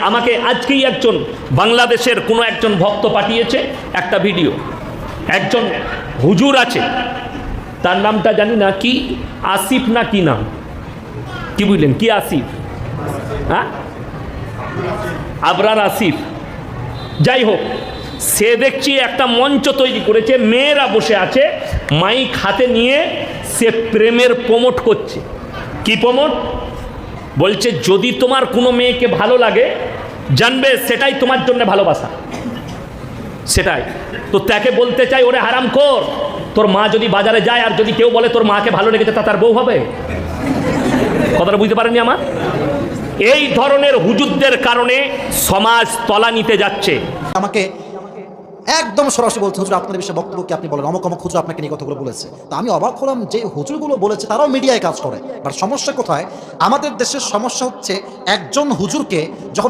আমাকে আজকেই একজন বাংলাদেশের কোনো একজন ভক্ত পাঠিয়েছে একটা ভিডিও। একজন হুজুর আছে, তার নামটা জানি না, কি আসিফ না কি নাম, কি বুঝলেন, কি আসিফ, হ্যাঁ আবরার আসিফ, যাই হোক, সে দেখছি একটা মঞ্চ তৈরি করেছে, মেয়েরা বসে আছে, মাইক হাতে নিয়ে সে প্রেমের প্রমোট করছে। কি প্রমোট? বলছে যদি তোমার কোনো মেয়েকে ভালো লাগে, জানবে সেটাই তোমার জন্য ভালোবাসা, সেটাই। তো তাকে বলতে চাই, ওরে হারামখোর, তোর মা যদি বাজারে যায় আর যদি কেউ বলে তোর মাকে ভালো লেগেছে, তা তার বউ হবে? কথাটা বুঝতে পারেনি আমার? এই ধরনের হুজুরদের কারণে সমাজ তলানিতে যাচ্ছে। আমাকে একদম সরাসরি বলছে, হুজুর আপনার বিষয়ে বক্তব্য কি আপনি বলেন, অমুক অমুক হুজুর আপনাকে নিয়ে কথাগুলো বলেছে। তো আমি অবাক হলাম যে হুজুরগুলো বলেছে তারাও মিডিয়ায় কাজ করে, বাট সমস্যা কোথায়? আমাদের দেশের সমস্যা হচ্ছে একজন হুজুরকে যখন